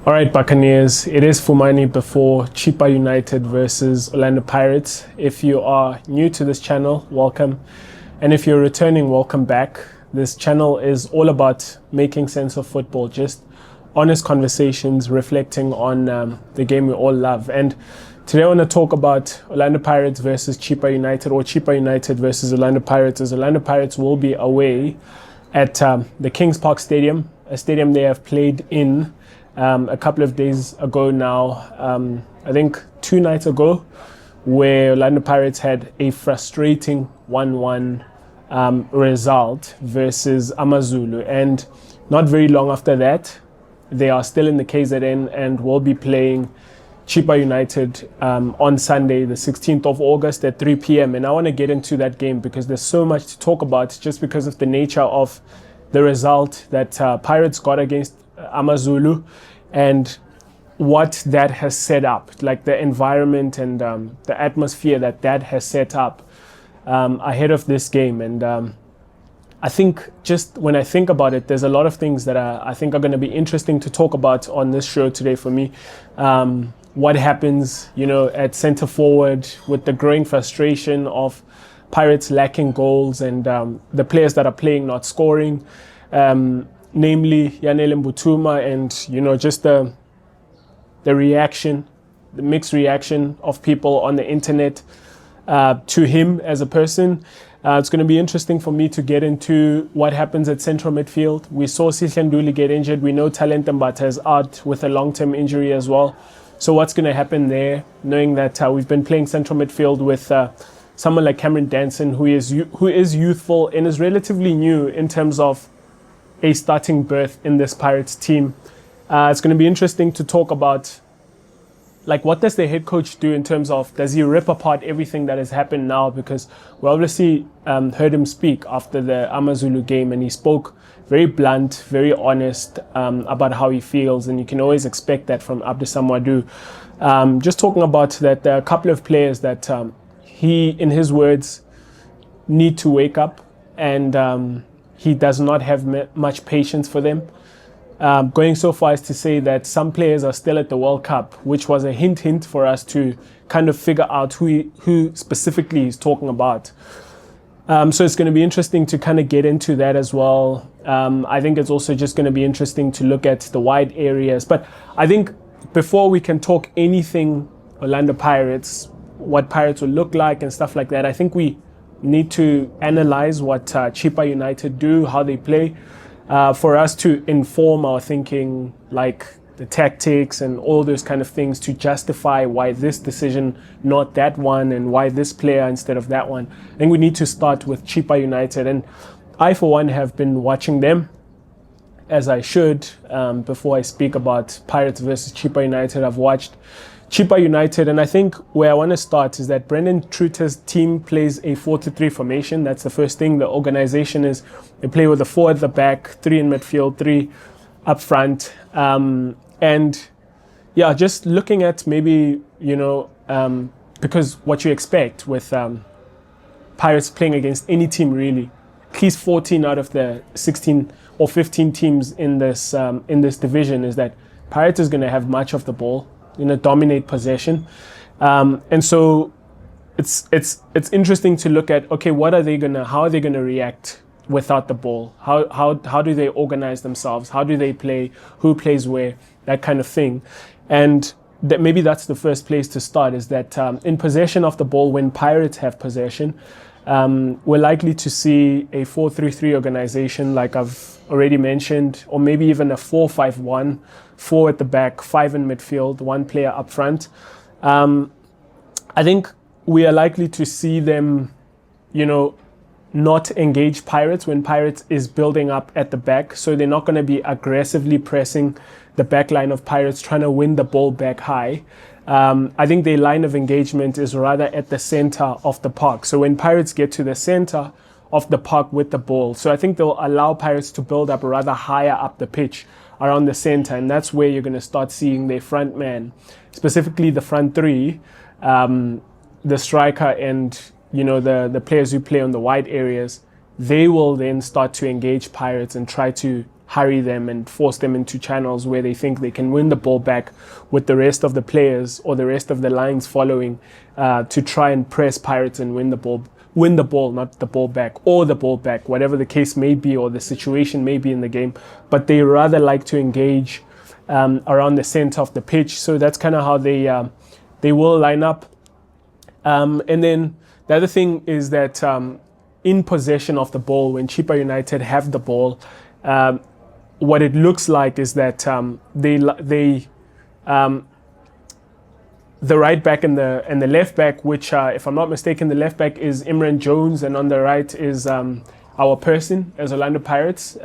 All right, Buccaneers, it is Fumane before Chippa United versus Orlando Pirates. If you are new to this channel, welcome. And if you're returning, welcome back. This channel is all about making sense of football, just honest conversations reflecting on the game we all love. And today I want to talk about Orlando Pirates versus Chippa United, or Chippa United versus Orlando Pirates, as Orlando Pirates will be away at the Kings Park Stadium, a stadium they have played in a couple of days ago now, I think 2 nights ago, where Orlando Pirates had a frustrating 1-1 result versus Amazulu. And not very long after that, they are still in the KZN and will be playing Chippa United on Sunday, the 16th of August at 3 p.m. And I want to get into that game because there's so much to talk about just because of the nature of the result that Pirates got against Amazulu and what that has set up, like the environment and the atmosphere that has set up ahead of this game. And I think just when I think about it, there's a lot of things that I think are going to be interesting to talk about on this show today for me. What happens, at centre forward with the growing frustration of Pirates lacking goals and the players that are playing not scoring, namely Yanele Mbutuma, and just the reaction, the mixed reaction of people on the internet to him as a person. It's going to be interesting for me to get into what happens at central midfield. We saw Sihlanduli get injured. We know Talent Mbata is out with a long-term injury as well. So what's going to happen there, knowing that we've been playing central midfield with someone like Camren Dansin, who is youthful and is relatively new in terms of a starting berth in this Pirates team. It's going to be interesting to talk about, like, what does the head coach do in terms of, does he rip apart everything that has happened now? Because we obviously heard him speak after the Amazulu game, and he spoke very blunt, very honest about how he feels, and you can always expect that from Abdeslam Ouaddou. Just talking about that, there are a couple of players that he, in his words, need to wake up, and he does not have much patience for them. Going so far as to say that some players are still at the World Cup, which was a hint for us to kind of figure out who specifically he's talking about. So it's going to be interesting to kind of get into that as well. I think it's also just going to be interesting to look at the wide areas. But I think before we can talk anything Orlando Pirates, what Pirates will look like and stuff like that, I think we need to analyze what Chippa United do, how they play, for us to inform our thinking, like the tactics and all those kind of things, to justify why this decision, not that one, and why this player instead of that one. I think we need to start with Chippa United. And I, for one, have been watching them, as I should. Before I speak about Pirates versus Chippa United, I've watched Chippa United, and I think where I want to start is that Brandon Truter's team plays a 4-3 formation. That's the first thing. The organization is they play with a 4 at the back, 3 in midfield, 3 up front. And yeah, just looking at maybe, because what you expect with Pirates playing against any team really, at least 14 out of the 16 or 15 teams in this division, is that Pirates is going to have much of the ball, dominate possession, and so it's interesting to look at, okay, how are they gonna react without the ball? How do they organize themselves? How do they play? Who plays where? That kind of thing. And that maybe that's the first place to start, is that in possession of the ball, when Pirates have possession, we're likely to see a 4-3-3 organization, like I've already mentioned, or maybe even a 4-5-1, 4 at the back, 5 in midfield, 1 player up front. I think we are likely to see them, not engage Pirates when Pirates is building up at the back. So they're not going to be aggressively pressing the back line of Pirates, trying to win the ball back high. I think their line of engagement is rather at the center of the park. So when Pirates get to the center of the park with the ball, so I think they'll allow Pirates to build up rather higher up the pitch around the center. And that's where you're going to start seeing their front man, specifically the front 3, the striker and, the players who play on the wide areas. They will then start to engage Pirates and try to harry them and force them into channels where they think they can win the ball back with the rest of the players or the rest of the lines following to try and press Pirates and win the ball, not the ball back, or the ball back, whatever the case may be or the situation may be in the game. But they rather like to engage around the center of the pitch. So that's kind of how they will line up. And then the other thing is that in possession of the ball, when Chippa United have the ball, what it looks like is that the right back and the left back, which if I'm not mistaken, the left back is Camren Jones, and on the right is our person as Orlando Pirates,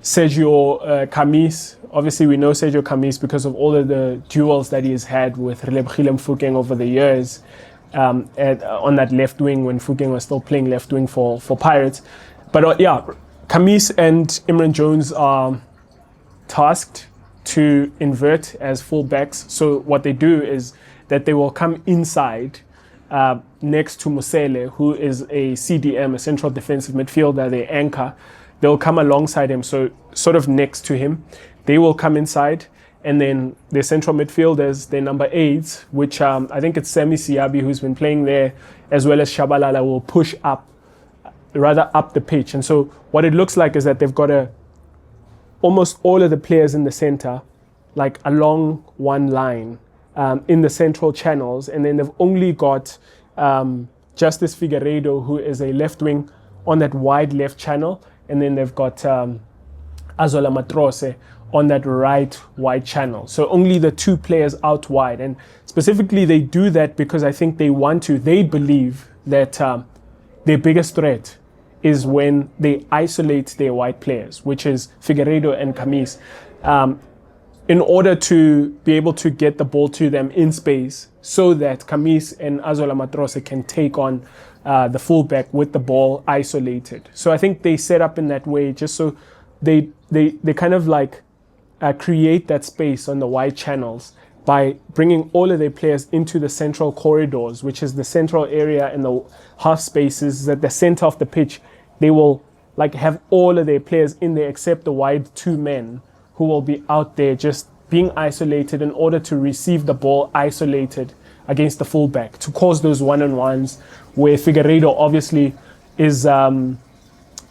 Sergio Camis. Obviously, we know Sergio Camis because of all of the duels that he has had with Relebogile Mofokeng over the years on that left wing when Mofokeng was still playing left wing for Pirates. But Camis and Camren Jones are tasked to invert as full backs. So what they do is that they will come inside next to Mosele, who is a CDM, a central defensive midfielder, the anchor. They'll come alongside him, so sort of next to him. They will come inside, and then the central midfielders, their number 8, which I think it's Sami Siabi, who's been playing there, as well as Shabalala, will push up the pitch. And so what it looks like is that they've got almost all of the players in the center, like along one line in the central channels. And then they've only got Justice Figueiredo, who is a left wing on that wide left channel. And then they've got Azola Matrose on that right wide channel. So only the 2 players out wide. And specifically, they do that because I think they believe that their biggest threat is when they isolate their wide players, which is Figueiredo and Camis, in order to be able to get the ball to them in space so that Camis and Azola Matrose can take on the fullback with the ball isolated. So I think they set up in that way just so they kind of like create that space on the wide channels by bringing all of their players into the central corridors, which is the central area in the half spaces at the center of the pitch. They will like have all of their players in there except the wide 2 men who will be out there just being isolated in order to receive the ball isolated against the fullback to cause those one-on-ones where Figueiredo obviously is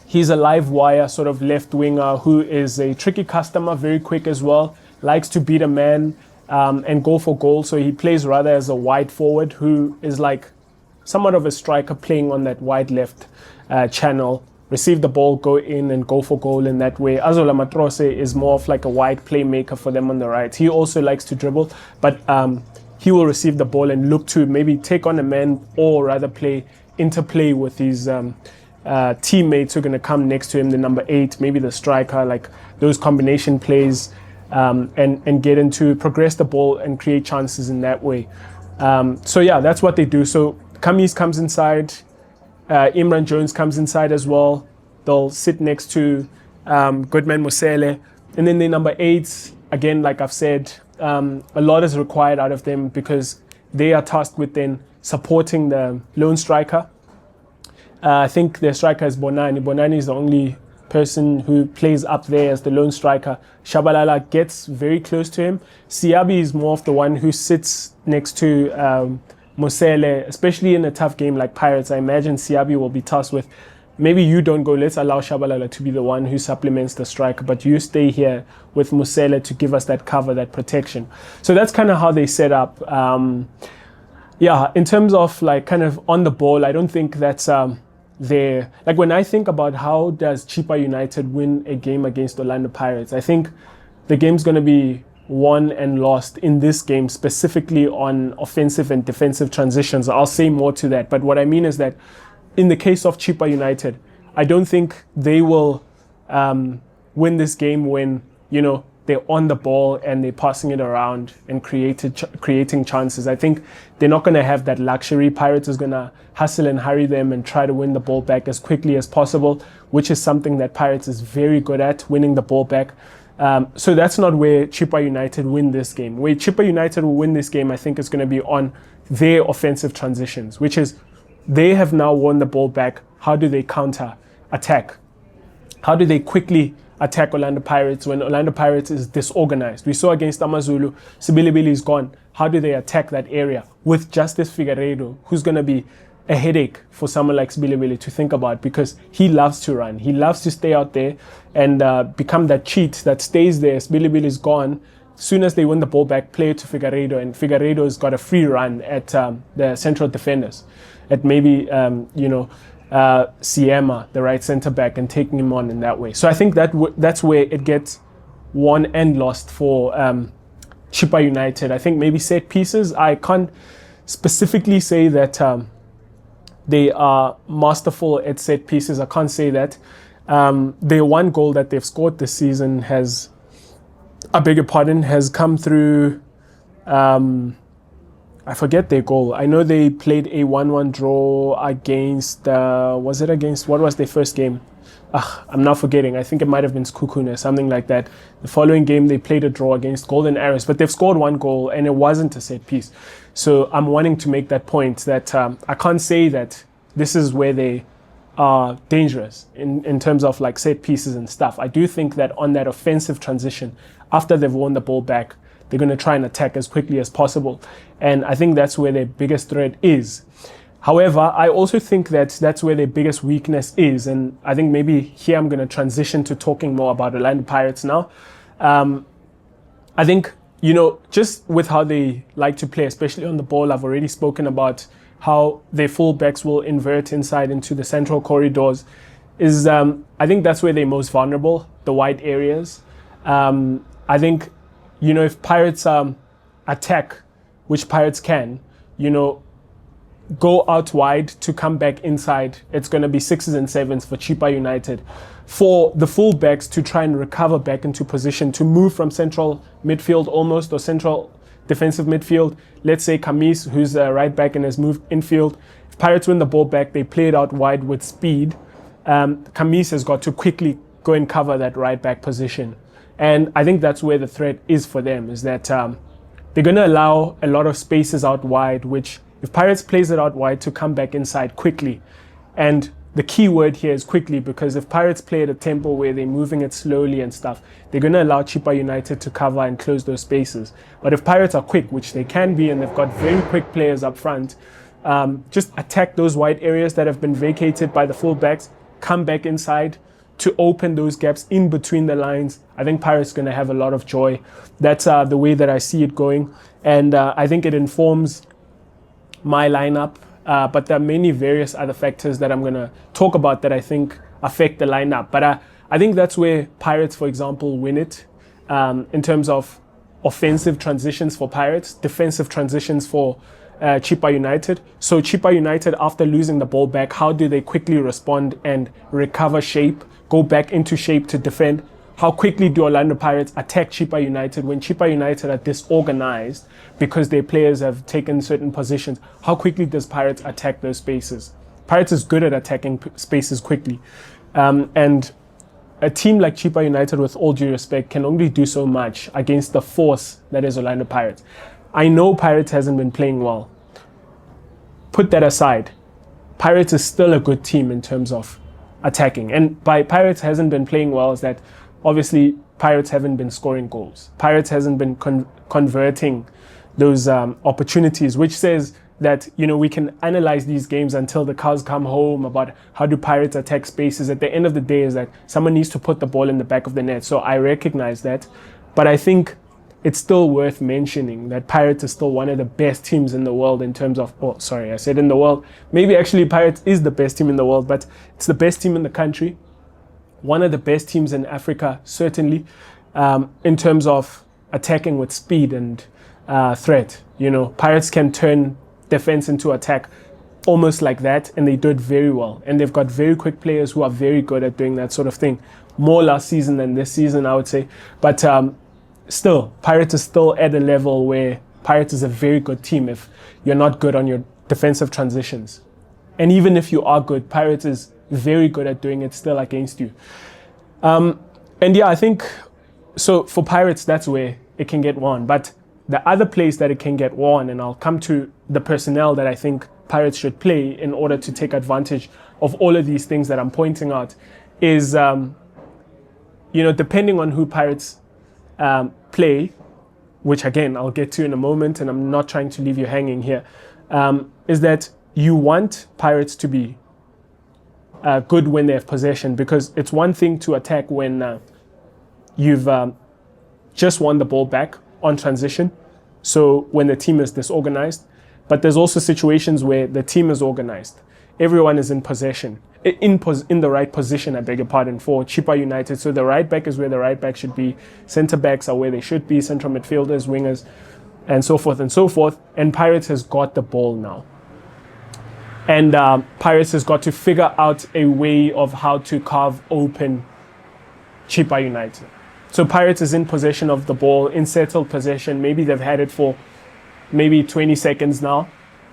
he's a live wire sort of left winger who is a tricky customer, very quick as well, likes to beat a man and go for goal. So he plays rather as a wide forward who is like somewhat of a striker playing on that wide left channel, receive the ball, go in and go for goal in that way. Azola Matrose is more of like a wide playmaker for them on the right. He also likes to dribble, but he will receive the ball and look to maybe take on a man or rather interplay with his teammates who are going to come next to him, the number 8, maybe the striker, like those combination plays and get into progress the ball and create chances in that way. So yeah, that's what they do. So Camis comes inside, Camren Jones comes inside as well. They'll sit next to Goodman Mosele. And then the number 8, again, like I've said, a lot is required out of them because they are tasked with then supporting the lone striker. I think their striker is Bonani. Bonani is the only person who plays up there as the lone striker. Shabalala gets very close to him. Siabi is more of the one who sits next to Mosele, especially in a tough game like Pirates. I imagine Siabi will be tasked with, maybe you don't go, let's allow Shabalala to be the one who supplements the striker, but you stay here with Mosele to give us that cover, that protection. So that's kind of how they set up. In terms of like kind of on the ball, I don't think that's there. Like when I think about how does Chippa United win a game against Orlando Pirates, I think the game's going to be won and lost in this game, specifically on offensive and defensive transitions. I'll say more to that. But what I mean is that in the case of Chippa United, I don't think they will win this game when, they're on the ball and they're passing it around and creating chances. I think they're not going to have that luxury. Pirates is going to hustle and hurry them and try to win the ball back as quickly as possible, which is something that Pirates is very good at, winning the ball back. So that's not where Chippa United win this game. Where Chippa United will win this game, I think, is going to be on their offensive transitions, which is they have now won the ball back. How do they counter attack? How do they quickly attack Orlando Pirates when Orlando Pirates is disorganized. We saw against AmaZulu, Sibilibili is gone. How do they attack that area with Justice Figueiredo, who's going to be a headache for someone like Sibilibili to think about, because he loves to run. He loves to stay out there and become that cheat that stays there. Sibilibili is gone. As soon as they win the ball back, play it to Figueiredo, and Figueiredo's got a free run at the central defenders, at maybe, Siema, the right centre back, and taking him on in that way. So I think that's where it gets won and lost for Chippa United. I think maybe set pieces. I can't specifically say that they are masterful at set pieces. I can't say that. Their one goal that they've scored this season has come through, I forget their goal. I know they played a 1-1 draw against, what was their first game? I'm now forgetting. I think it might have been Skukune, something like that. The following game, they played a draw against Golden Arrows, but they've scored one goal and it wasn't a set piece. So I'm wanting to make that point that I can't say that this is where they are dangerous in terms of like set pieces and stuff. I do think that on that offensive transition, after they've won the ball back, they're going to try and attack as quickly as possible. And I think that's where their biggest threat is. However, I also think that that's where their biggest weakness is. And I think maybe here I'm going to transition to talking more about Orlando Pirates now. I think, just with how they like to play, especially on the ball, I've already spoken about how their fullbacks will invert inside into the central corridors. I think that's where they're most vulnerable, the wide areas. I think, if Pirates attack, which Pirates can, go out wide to come back inside, it's going to be 6s and 7s for Chippa United. For the fullbacks to try and recover back into position, to move from central midfield almost, or central defensive midfield. Let's say Kamis, who's a right back and has moved infield. If Pirates win the ball back, they play it out wide with speed. Kamis has got to quickly go and cover that right back position. And I think that's where the threat is for them, is that they're going to allow a lot of spaces out wide, which if Pirates plays it out wide, to come back inside quickly. And the key word here is quickly, because if Pirates play at a tempo where they're moving it slowly and stuff, they're going to allow Chippa United to cover and close those spaces. But if Pirates are quick, which they can be, and they've got very quick players up front, just attack those wide areas that have been vacated by the fullbacks, come back inside to open those gaps in between the lines. I think Pirates are going to have a lot of joy. That's the way that I see it going. And I think it informs my lineup. But there are many various other factors that I'm going to talk about that I think affect the lineup. But I think that's where Pirates, for example, win it in terms of offensive transitions for Pirates, defensive transitions for Chippa United. So Chippa United, after losing the ball back, how do they quickly respond and recover shape, go back into shape to defend? How quickly do Orlando Pirates attack Chippa United when Chippa United are disorganized because their players have taken certain positions? How quickly does Pirates attack those spaces? Pirates is good at attacking spaces quickly. And a team like Chippa United, with all due respect, can only do so much against the force that is Orlando Pirates. I know Pirates hasn't been playing well. Put that aside. Pirates is still a good team in terms of attacking. And by Pirates hasn't been playing well is that obviously Pirates haven't been scoring goals. Pirates hasn't been converting those opportunities, which says that, we can analyze these games until the cows come home about how do Pirates attack spaces. At the end of the day is that someone needs to put the ball in the back of the net. So I recognize that. But I think it's still worth mentioning that Pirates is still one of the best teams in the world in terms of, I said in the world. Maybe actually Pirates is the best team in the world, but it's the best team in the country. One of the best teams in Africa, certainly, in terms of attacking with speed and threat. Pirates can turn defense into attack almost like that, and they do it very well. And they've got very quick players who are very good at doing that sort of thing. More last season than this season, I would say. But still, Pirates is still at a level where Pirates is a very good team if you're not good on your defensive transitions. And even if you are good, Pirates is very good at doing it still against you. I think, so for Pirates, that's where it can get won. But the other place that it can get won, and I'll come to the personnel that I think Pirates should play in order to take advantage of all of these things that I'm pointing out, is depending on who Pirates play, which again I'll get to in a moment, and I'm not trying to leave you hanging here, is that you want Pirates to be good when they have possession, because it's one thing to attack when you've just won the ball back on transition, so when the team is disorganized, but there's also situations where the team is organized. Everyone is in possession, in the right position, I beg your pardon, for Chippa United. So the right back is where the right back should be, centre backs are where they should be, central midfielders, wingers, and so forth and so forth. And Pirates has got the ball now. And Pirates has got to figure out a way of how to carve open Chippa United. So Pirates is in possession of the ball, in settled possession. Maybe they've had it for maybe 20 seconds now.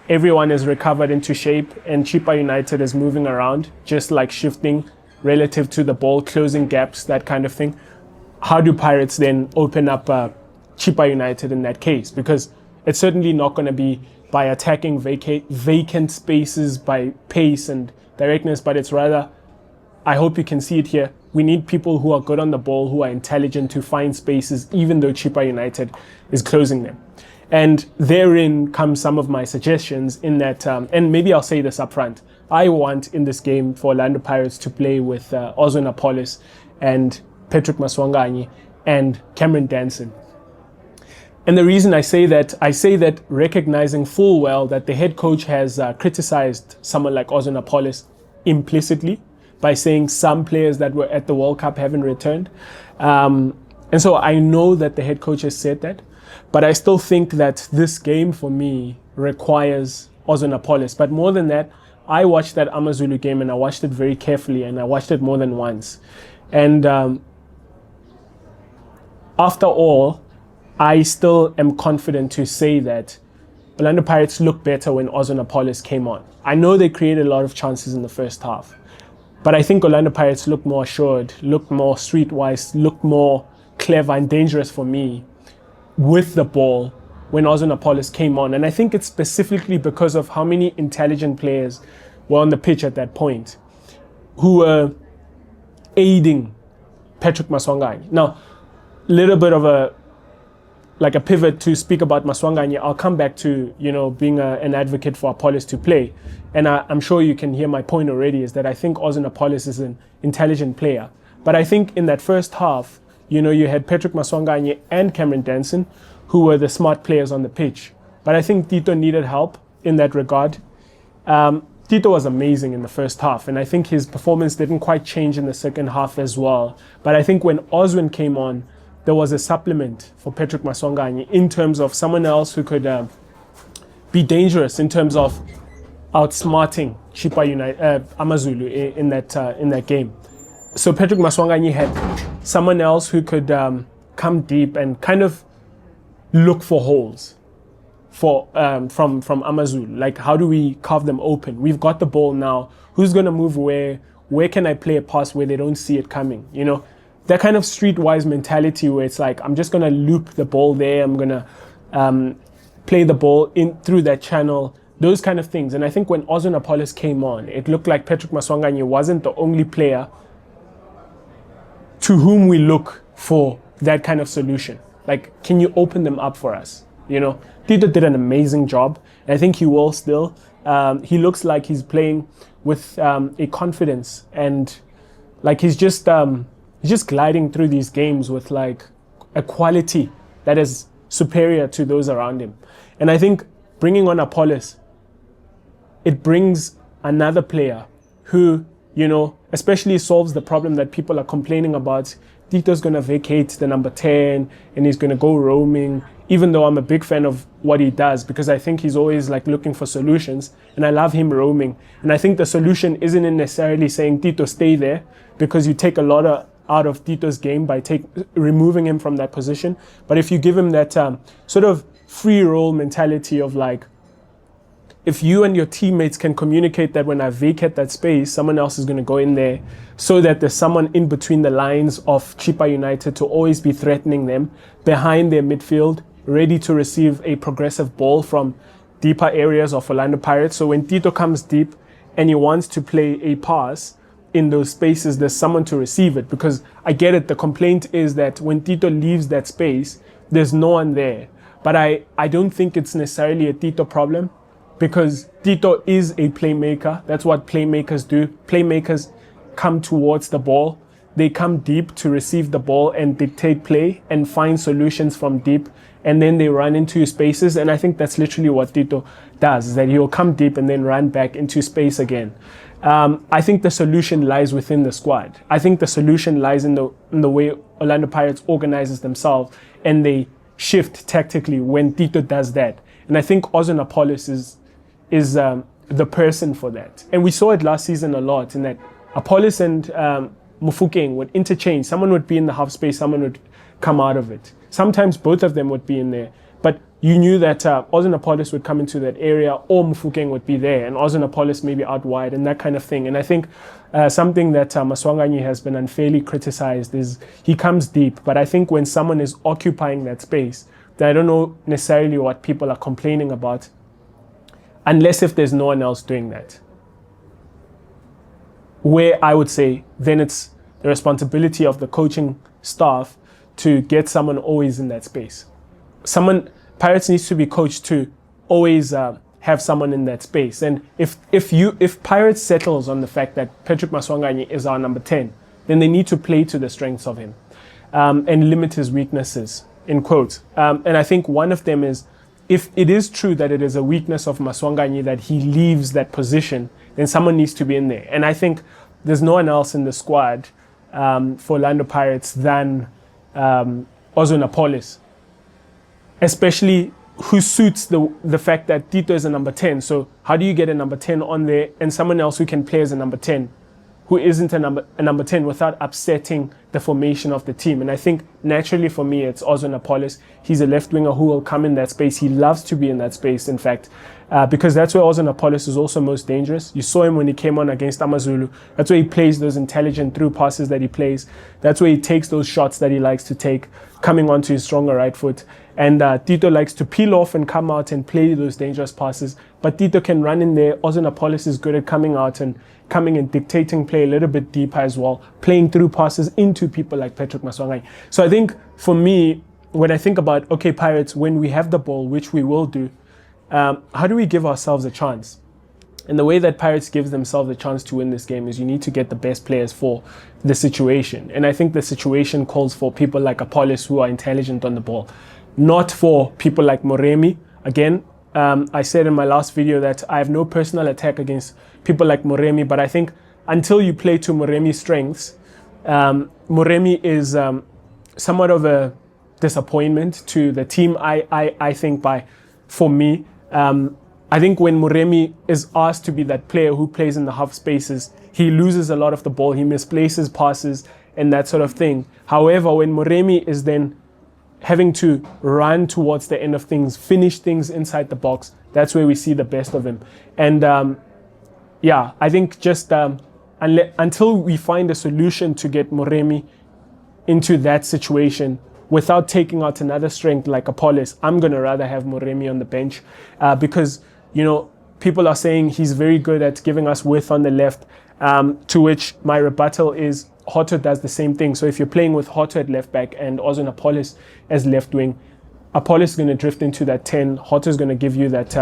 Everyone is recovered into shape, and Chippa United is moving around, just like shifting relative to the ball, closing gaps, that kind of thing. How do Pirates then open up Chippa United in that case? Because it's certainly not going to be by attacking vacant spaces by pace and directness, but it's rather, I hope you can see it here, we need people who are good on the ball, who are intelligent to find spaces, even though Chippa United is closing them. And therein come some of my suggestions in that, and maybe I'll say this up front, I want in this game for Orlando Pirates to play with Oswin Appollis and Patrick Maswanganyi and Camren Dansin. And the reason I say that recognizing full well that the head coach has criticized someone like Oswin Appollis implicitly by saying some players that were at the World Cup haven't returned. And so I know that the head coach has said that. But I still think that this game for me requires Oswin Appollis. But more than that, I watched that AmaZulu game and I watched it very carefully, and I watched it more than once. And after all, I still am confident to say that Orlando Pirates looked better when Oswin Appollis came on. I know they created a lot of chances in the first half, but I think Orlando Pirates looked more assured, looked more streetwise, looked more clever and dangerous for me with the ball when Oswin Appollis came on. And I think it's specifically because of how many intelligent players were on the pitch at that point who were aiding Patrick Maswanganyi. Now, a little bit of a pivot to speak about Maswanganyi. I'll come back to, being an advocate for Appollis to play. And I'm sure you can hear my point already, is that I think Oswin Appollis is an intelligent player. But I think in that first half, you had Patrick Maswanganyi and Camren Dansin, who were the smart players on the pitch. But I think Tito needed help in that regard. Tito was amazing in the first half, and I think his performance didn't quite change in the second half as well. But I think when Oswin came on, there was a supplement for Patrick Maswanganyi in terms of someone else who could be dangerous in terms of outsmarting Chippa United, AmaZulu in that game. So Patrick Maswanganyi had someone else who could come deep and kind of look for holes from AmaZulu. Like, how do we carve them open? We've got the ball now. Who's going to move where? Where can I play a pass where they don't see it coming? That kind of streetwise mentality where it's like, I'm just going to loop the ball there. I'm going to play the ball in through that channel. Those kind of things. And I think when Oswin Appollis came on, it looked like Patrick Maswanganyi wasn't the only player to whom we look for that kind of solution. Like, can you open them up for us? Tito did an amazing job. I think he will still. He looks like he's playing with a confidence, and like he's just gliding through these games with like a quality that is superior to those around him. And I think bringing on Appollis, it brings another player who, especially solves the problem that people are complaining about. Tito's going to vacate the number 10 and he's going to go roaming, even though I'm a big fan of what he does, because I think he's always like looking for solutions, and I love him roaming. And I think the solution isn't in necessarily saying Tito stay there, because you take a lot out of Tito's game by removing him from that position. But if you give him that sort of free roll mentality of like, if you and your teammates can communicate that when I vacate that space, someone else is going to go in there, so that there's someone in between the lines of Chippa United to always be threatening them behind their midfield, ready to receive a progressive ball from deeper areas of Orlando Pirates. So when Tito comes deep and he wants to play a pass, in those spaces, there's someone to receive it. Because I get it, the complaint is that when Tito leaves that space, there's no one there. But I don't think it's necessarily a Tito problem, because Tito is a playmaker. That's what playmakers do. Playmakers come towards the ball. They come deep to receive the ball and dictate play and find solutions from deep. And then they run into spaces. And I think that's literally what Tito does, is that he'll come deep and then run back into space again. I think the solution lies within the squad. I think the solution lies in the way Orlando Pirates organizes themselves, and they shift tactically when Tito does that. And I think Oswin Appollis is the person for that. And we saw it last season a lot, in that Appollis and Mufokeng would interchange. Someone would be in the half space, someone would come out of it. Sometimes both of them would be in there. But you knew that Oswin Appollis would come into that area, or Mufokeng would be there, and Oswin Appollis maybe out wide, and that kind of thing. And I think something that Maswanganyi has been unfairly criticized is he comes deep. But I think when someone is occupying that space, I don't know necessarily what people are complaining about, unless if there's no one else doing that. Where I would say then it's the responsibility of the coaching staff to get someone always in that space. Pirates needs to be coached to always have someone in that space. And if Pirates settles on the fact that Patrick Maswanganyi is our number 10, then they need to play to the strengths of him and limit his weaknesses, in quotes. And I think one of them is, if it is true that it is a weakness of Maswanganyi that he leaves that position, then someone needs to be in there. And I think there's no one else in the squad for Orlando Pirates than Oswin Appollis, especially who suits the fact that Tito is a number 10. So how do you get a number 10 on there and someone else who can play as a number 10, who isn't a number 10, without upsetting the formation of the team? And I think naturally for me, it's Oswin Appollis. He's a left winger who will come in that space. He loves to be in that space, in fact, because that's where Oswin Appollis is also most dangerous. You saw him when he came on against AmaZulu. That's where he plays those intelligent through passes that he plays. That's where he takes those shots that he likes to take, coming onto his stronger right foot. And Tito likes to peel off and come out and play those dangerous passes. But Tito can run in there. Oswin Appollis is good at coming out and coming and dictating play a little bit deeper as well, playing through passes into people like Patrick Maswanganyi. So I think for me, when I think about, okay, Pirates, when we have the ball, which we will do, how do we give ourselves a chance? And the way that Pirates gives themselves a chance to win this game is you need to get the best players for the situation. And I think the situation calls for people like Appollis who are intelligent on the ball, not for people like Moremi. Again, I said in my last video that I have no personal attack against people like Moremi, but I think until you play to Moremi's strengths, Moremi is somewhat of a disappointment to the team, I think, for me. I think when Moremi is asked to be that player who plays in the half spaces, he loses a lot of the ball, he misplaces passes and that sort of thing. However, when Moremi is then having to run towards the end of things, finish things inside the box, that's where we see the best of him. And I think just until we find a solution to get Moremi into that situation without taking out another strength like Appollis, I'm going to rather have Moremi on the bench because, you know, people are saying he's very good at giving us width on the left, to which my rebuttal is Hotto does the same thing. So if you're playing with Hotto at left back and Oswin Appollis as left wing, Appollis is going to drift into that 10. Hotto is going to give you that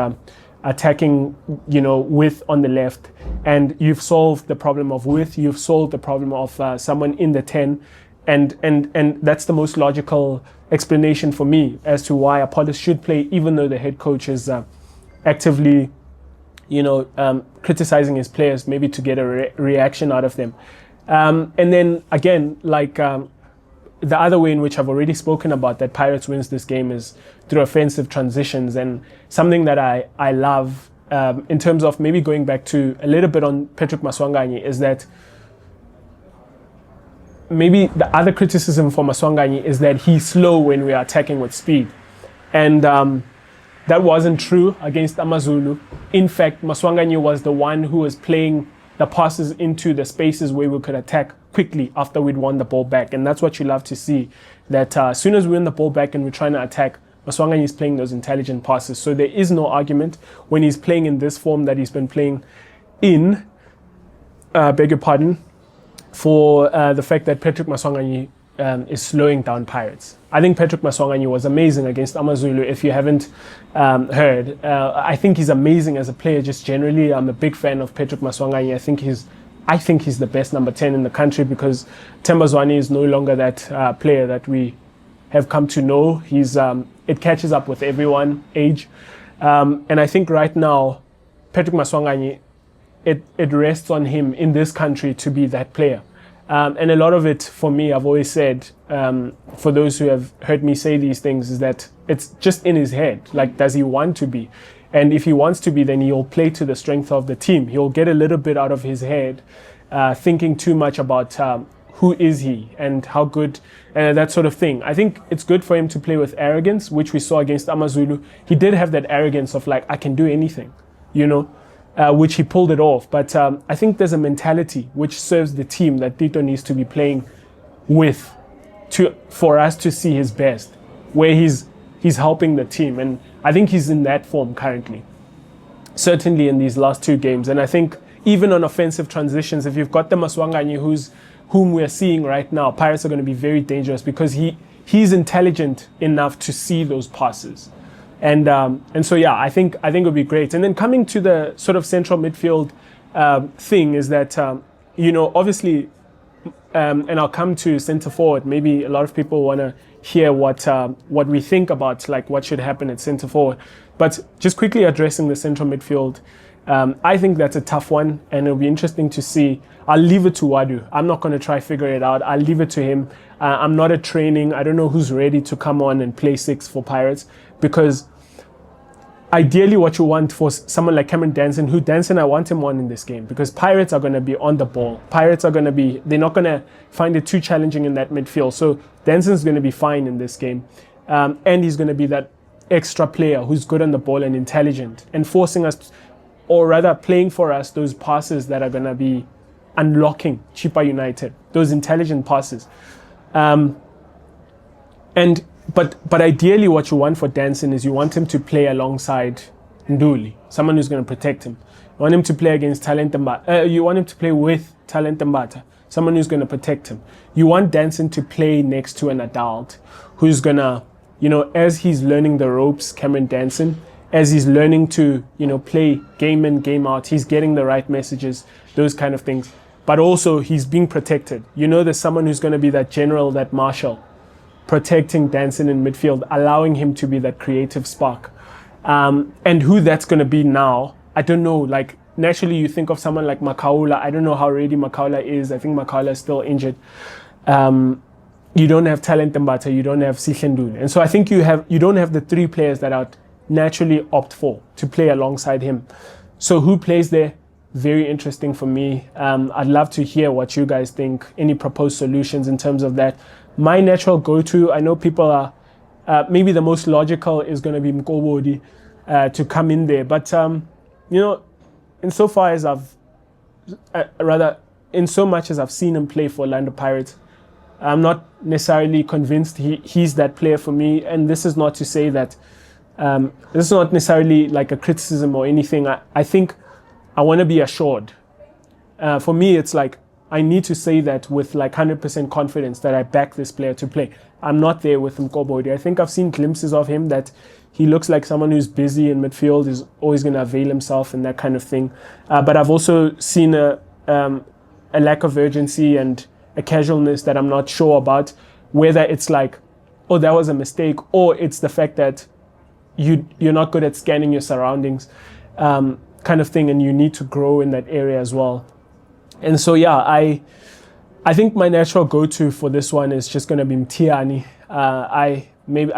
attacking, width on the left. And you've solved the problem of width. You've solved the problem of someone in the 10. And that's the most logical explanation for me as to why Appollis should play, even though the head coach is actively, criticizing his players, maybe to get a reaction out of them. And then again, the other way in which I've already spoken about that Pirates wins this game is through offensive transitions. And something that I love in terms of maybe going back to a little bit on Patrick Maswanganyi is that maybe the other criticism for Maswanganyi is that he's slow when we are attacking with speed. And that wasn't true against AmaZulu. In fact, Maswanganyi was the one who was playing the passes into the spaces where we could attack quickly after we'd won the ball back. And that's what you love to see, that as soon as we win the ball back and we're trying to attack, Maswanganyi is playing those intelligent passes. So there is no argument when he's playing in this form that he's been playing in, for the fact that Patrick Maswanganyi is slowing down Pirates. I think Patrick Maswanganyi was amazing against AmaZulu. If you haven't heard, I think he's amazing as a player. Just generally, I'm a big fan of Patrick Maswanganyi. I think he's the best number 10 in the country, because Themba Zwane is no longer that player that we have come to know. It catches up with everyone, age, and I think right now, Patrick Maswanganyi, it rests on him in this country to be that player. And a lot of it, for me, I've always said, for those who have heard me say these things, is that it's just in his head. Like, does he want to be? And if he wants to be, then he'll play to the strength of the team. He'll get a little bit out of his head, thinking too much about who is he and how good, that sort of thing. I think it's good for him to play with arrogance, which we saw against AmaZulu. He did have that arrogance of like, I can do anything, which he pulled it off. But I think there's a mentality which serves the team that Tito needs to be playing with for us to see his best, where he's helping the team. And I think he's in that form currently, certainly in these last 2 games. And I think even on offensive transitions, if you've got the Maswanganyi whom we're seeing right now, Pirates are going to be very dangerous, because he's intelligent enough to see those passes. And so, yeah, I think it would be great. And then coming to the sort of central midfield thing is that, obviously, and I'll come to centre forward. Maybe a lot of people want to hear what we think about, like, what should happen at centre forward. But just quickly addressing the central midfield, I think that's a tough one, and it'll be interesting to see. I'll leave it to Ouaddou. I'm not going to try figure it out. I'll leave it to him. I'm not at training. I don't know who's ready to come on and play 6 for Pirates, because ideally what you want for someone like Camren Dansin, I want him on in this game, because Pirates are going to be on the ball. They're not going to find it too challenging in that midfield. So Dansin's going to be fine in this game. And he's going to be that extra player who's good on the ball and intelligent, and forcing us, or rather playing for us, those passes that are going to be unlocking Chippa United, those intelligent passes. But ideally what you want for Dansin is you want him to play alongside Nduli, someone who's going to protect him. You want him to play against Talent Mbata. You want him to play with Talent Mbata, someone who's going to protect him. You want Dansin to play next to an adult who's going to, as he's learning the ropes, Camren Dansin, as he's learning to, play game in, game out, he's getting the right messages, those kind of things. But also he's being protected. There's someone who's going to be that general, that marshal, protecting Dansin in midfield, allowing him to be that creative spark. And who that's going to be now, I don't know. Like, naturally you think of someone like Makaula. I don't know how ready Makaula is. I think Makaula is still injured. You don't have Talent Mbata, you don't have Sihlendu. And so I think you don't have the 3 players that I'd naturally opt for to play alongside him. So who plays there? Very interesting for me. I'd love to hear what you guys think, any proposed solutions in terms of that. My natural go-to, I know people are, maybe the most logical is going to be Mkobodi to come in there. But, in so much as I've seen him play for Orlando Pirates, I'm not necessarily convinced he's that player for me. And this is not to say that, this is not necessarily like a criticism or anything. I think I want to be assured. For me, it's like, I need to say that with like 100% confidence that I back this player to play. I'm not there with Mkobodi. I think I've seen glimpses of him that he looks like someone who's busy in midfield, is always going to avail himself and that kind of thing. But I've also seen a lack of urgency and a casualness that I'm not sure about, whether it's like, oh, that was a mistake, or it's the fact that you're not good at scanning your surroundings, kind of thing, and you need to grow in that area as well. And so, yeah, I think my natural go-to for this one is just going to be Mtiani. I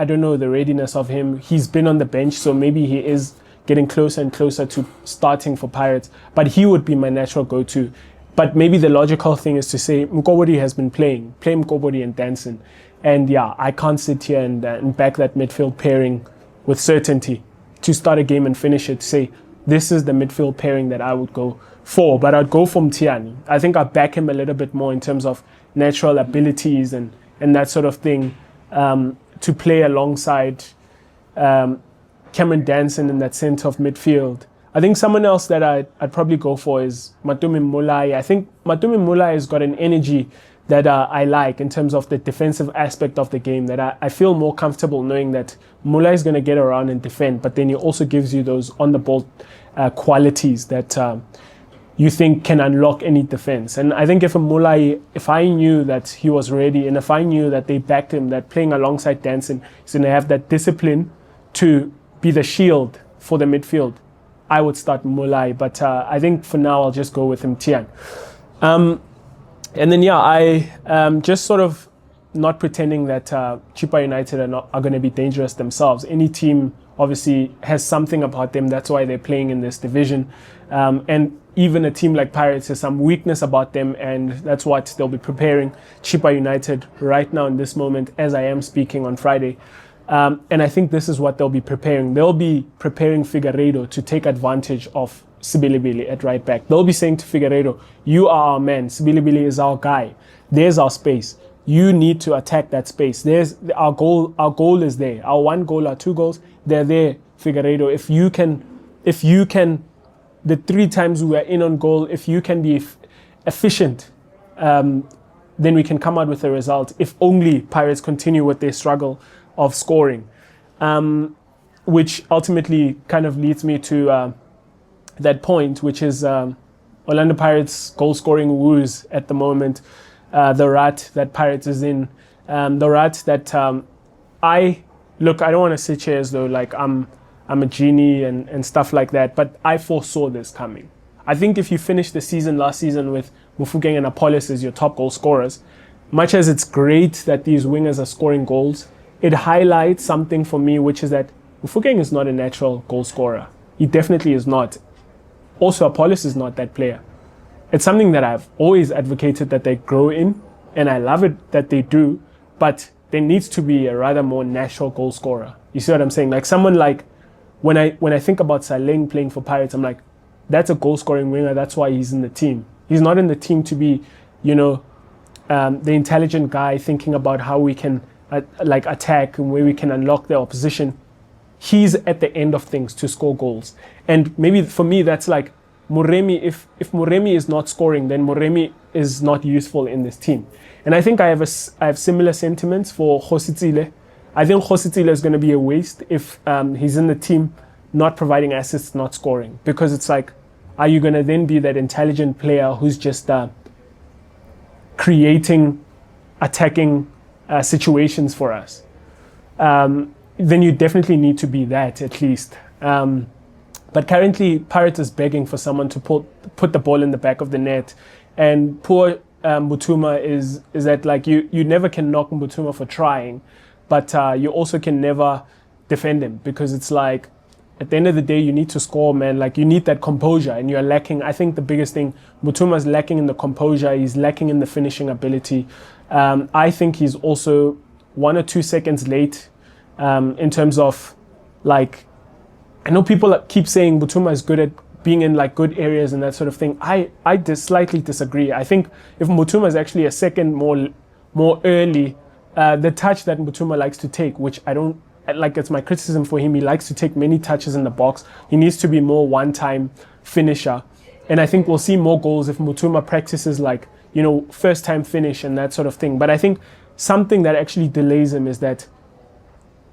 don't know the readiness of him. He's been on the bench, so maybe he is getting closer and closer to starting for Pirates. But he would be my natural go-to. But maybe the logical thing is to say Mkobodi has been playing. Play Mkobodi and Dansin. And yeah, I can't sit here and back that midfield pairing with certainty to start a game and finish it, to say this is the midfield pairing that I would go for, but I'd go for Mtiani. I think I'd back him a little bit more in terms of natural abilities and that sort of thing, to play alongside Camren Dansin in that centre of midfield. I think someone else that I'd probably go for is Matumi Mulai. I think Matumi Mulai has got an energy that I like in terms of the defensive aspect of the game, that I feel more comfortable knowing that Mulai is going to get around and defend, but then he also gives you those on-the-ball qualities that you think can unlock any defense. And I think if I knew that he was ready, and if I knew that they backed him, that playing alongside Dansin, he's going to have that discipline to be the shield for the midfield, I would start Mulai. But I think for now, I'll just go with Mtian. And then, I just sort of not pretending that Chippa United are going to be dangerous themselves. Any team obviously has something about them. That's why they're playing in this division. And even a team like Pirates has some weakness about them, and that's what they'll be preparing Chippa United right now in this moment as I am speaking on Friday. And I think this is what they'll be preparing. They'll be preparing Figueiredo to take advantage of Sibilibili at right back. They'll be saying to Figueiredo, you are our man. Sibilibili is our guy. There's our space. You need to attack that space. There's our goal. Our goal is there. Our 1 goal, our 2 goals, they're there, Figueiredo. If you can, the 3 times we were in on goal, if you can be efficient, then we can come out with a result. If only Pirates continue with their struggle of scoring, which ultimately kind of leads me to that point, which is Orlando Pirates goal-scoring woes at the moment, the rut that Pirates is in, the rut that I don't want to sit here as though like I'm a genie and stuff like that, but I foresaw this coming. I think if you finish the season last season with Mufugeng and Appollis as your top goal scorers, much as it's great that these wingers are scoring goals, it highlights something for me, which is that Mufugeng is not a natural goal scorer. He definitely is not. Also, Appollis is not that player. It's something that I've always advocated that they grow in, and I love it that they do, but there needs to be a rather more natural goal scorer. You see what I'm saying? Like someone like, when I think about Saleng playing for Pirates, I'm like, that's a goal scoring winger, that's why he's in the team. He's not in the team to be, the intelligent guy thinking about how we can attack and where we can unlock the opposition. He's at the end of things to score goals. And maybe for me, that's like Moremi. If Moremi is not scoring, then Moremi is not useful in this team. And I think I have similar sentiments for Khositsile. I think Khositsile is going to be a waste if he's in the team not providing assists, not scoring. Because it's like, are you going to then be that intelligent player who's just creating, attacking situations for us? Then you definitely need to be that at least. But currently, Pirates is begging for someone to put the ball in the back of the net. And poor Mbutuma is that like you never can knock Mbutuma for trying, but you also can never defend him, because it's like at the end of the day, you need to score, man. Like you need that composure, and you're lacking. I think the biggest thing, Mbutuma's lacking in the composure. He's lacking in the finishing ability. I think he's also 1 or 2 seconds late in terms of like, I know people keep saying Mbutuma is good at being in like good areas and that sort of thing. I slightly disagree. I think if Mbutuma is actually a second more early, the touch that Mbutuma likes to take, which I don't like, it's my criticism for him. He likes to take many touches in the box. He needs to be more one-time finisher. And I think we'll see more goals if Mbutuma practices like, first time finish and that sort of thing. But I think something that actually delays him is that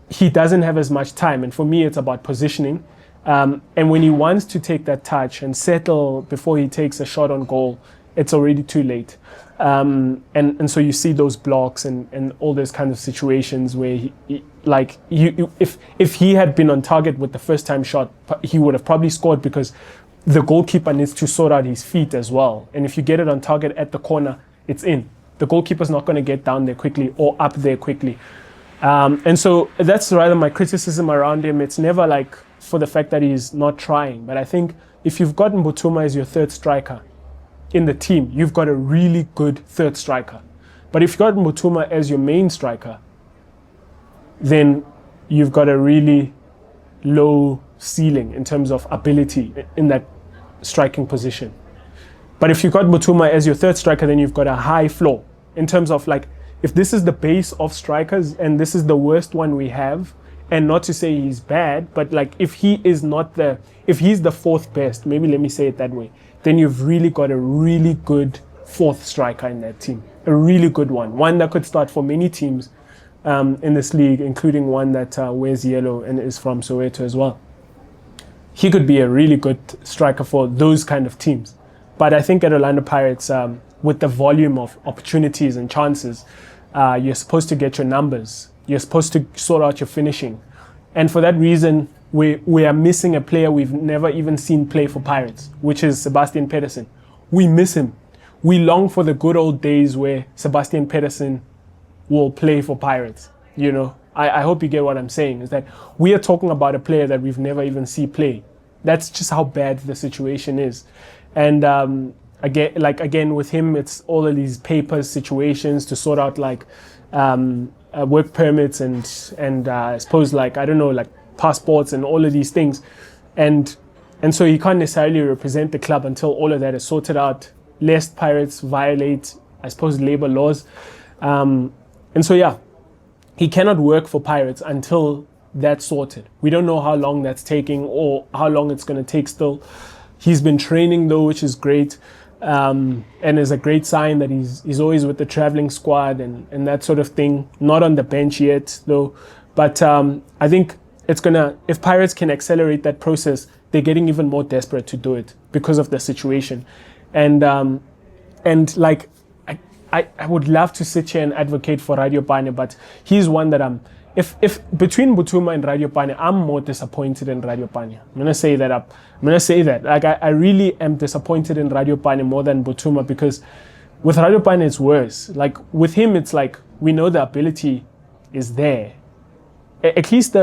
he doesn't have as much time. And for me, it's about positioning. And when he wants to take that touch and settle before he takes a shot on goal, it's already too late. And so you see those blocks and all those kinds of situations where if he had been on target with the first time shot, he would have probably scored, because the goalkeeper needs to sort out his feet as well. And if you get it on target at the corner, it's in. The goalkeeper's not going to get down there quickly or up there quickly. And so that's rather my criticism around him. It's never like for the fact that he's not trying. But I think if you've got Mbutuma as your third striker in the team, you've got a really good third striker. But if you've got Mbutuma as your main striker, then you've got a really low ceiling in terms of ability in that striking position. But if you've got Mbutuma as your third striker, then you've got a high floor in terms of like, if this is the base of strikers and this is the worst one we have, And not to say he's bad, but like if he's the fourth best, maybe let me say it that way, then you've really got a really good fourth striker in that team. A really good one that could start for many teams in this league, including one that wears yellow and is from Soweto as well. He could be a really good striker for those kind of teams. But I think at Orlando Pirates, with the volume of opportunities and chances, you're supposed to get your numbers. You're supposed to sort out your finishing. And for that reason, we are missing a player we've never even seen play for Pirates, which is Sebastian Pedersen. We miss him. We long for the good old days where Sebastian Pedersen will play for Pirates. You know, I hope you get what I'm saying, is that we are talking about a player that we've never even seen play. That's just how bad the situation is. And again, with him, it's all of these papers, situations to sort out, like work permits and I suppose, like, I don't know, like passports and all of these things. And so he can't necessarily represent the club until all of that is sorted out, lest Pirates violate, I suppose, labor laws. And so, yeah, he cannot work for Pirates until that's sorted. We don't know how long that's taking or how long it's going to take still. He's been training, though, which is great. And is a great sign that he's always with the traveling squad and that sort of thing. Not on the bench yet, though. But I think it's if Pirates can accelerate that process, they're getting even more desperate to do it because of the situation. And like, I would love to sit here and advocate for Radio Pane, but he's one that if between Butuma and Radio Pane, I'm more disappointed in Radio Pane. I'm going to say that up. I'm going to say that. Like, I really am disappointed in Radio Pane more than Butuma, because with Radio Pane, it's worse. Like, with him, it's like, we know the ability is there. At least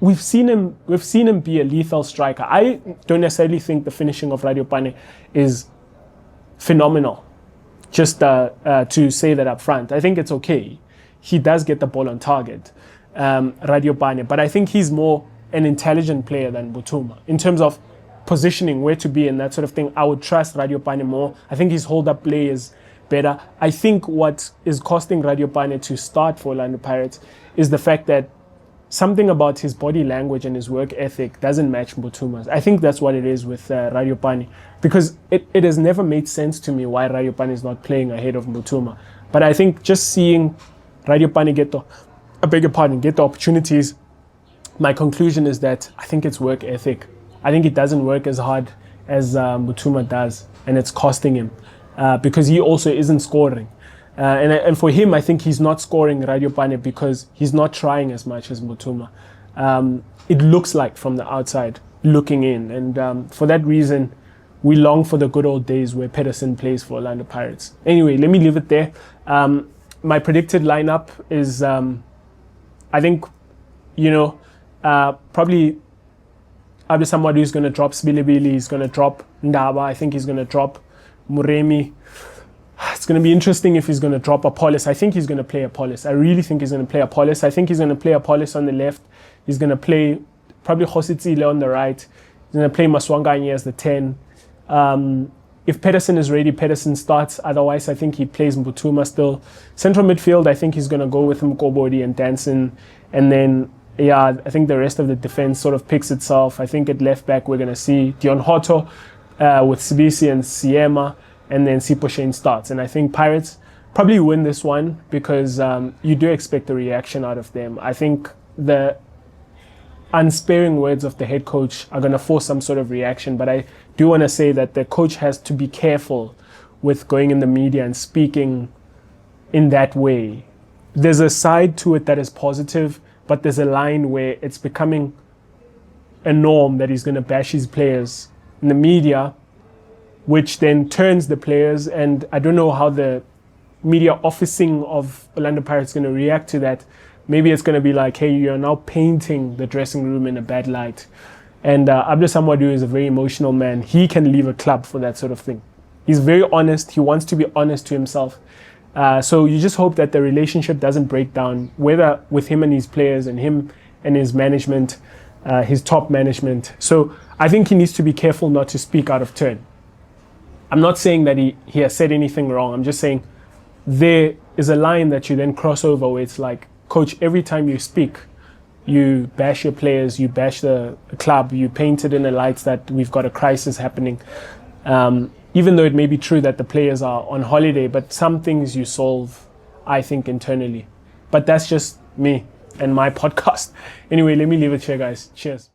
we've seen him be a lethal striker. I don't necessarily think the finishing of Radio Pane is phenomenal. Just to say that up front, I think it's okay. He does get the ball on target, Radio Pane, but I think he's more an intelligent player than Butuma in terms of positioning, where to be and that sort of thing. I would trust Radio Pane more. I think his hold-up play is better. I think what is costing Radio Pane to start for Orlando Pirates is the fact that something about his body language and his work ethic doesn't match Butuma's. I think that's what it is with Radio Pane, because it has never made sense to me why Radio Pane is not playing ahead of Butuma. But I think just seeing Radio Pane get the opportunities, my conclusion is that I think it's work ethic. I think it doesn't work as hard as Butuma does, and it's costing him because he also isn't scoring. And for him, I think he's not scoring Radio Pane because he's not trying as much as Butuma. It looks like from the outside looking in. And for that reason, we long for the good old days where Pedersen plays for Orlando Pirates. Anyway, let me leave it there. My predicted lineup is, I think, probably Abdeslam Ouaddou is going to drop Sbilibili. He's going to drop Ndaba. I think he's going to drop Muremi. It's going to be interesting if he's going to drop Appollis. I think he's going to play Appollis. I really think he's going to play Appollis. I think he's going to play Appollis on the left. He's going to play probably Hositsile on the right. He's going to play Maswanganyi as the 10. If Pedersen is ready, Pedersen starts. Otherwise, I think he plays Butuma still. Central midfield, I think he's going to go with Mkobodi and Dansin. And then, I think the rest of the defense sort of picks itself. I think at left back, we're going to see Dion Hoto with Sibisi and Siema. And then Sipho Shane starts. And I think Pirates probably win this one because you do expect a reaction out of them. I think the unsparing words of the head coach are going to force some sort of reaction. But I do want to say that the coach has to be careful with going in the media and speaking in that way. There's a side to it that is positive, but there's a line where it's becoming a norm that he's going to bash his players in the media, which then turns the players, and I don't know how the media officing of Orlando Pirates is going to react to that. Maybe it's going to be like, hey, you're now painting the dressing room in a bad light. And Abdeslam Ouaddou is a very emotional man. He can leave a club for that sort of thing. He's very honest. He wants to be honest to himself. So you just hope that the relationship doesn't break down, whether with him and his players and him and his management, his top management. So I think he needs to be careful not to speak out of turn. I'm not saying that he has said anything wrong. I'm just saying there is a line that you then cross over where it's like, coach, every time you speak, you bash your players, you bash the club, you paint it in a light that we've got a crisis happening. Even though it may be true that the players are on holiday, but some things you solve, I think, internally. But that's just me and my podcast. Anyway, let me leave it here, guys. Cheers.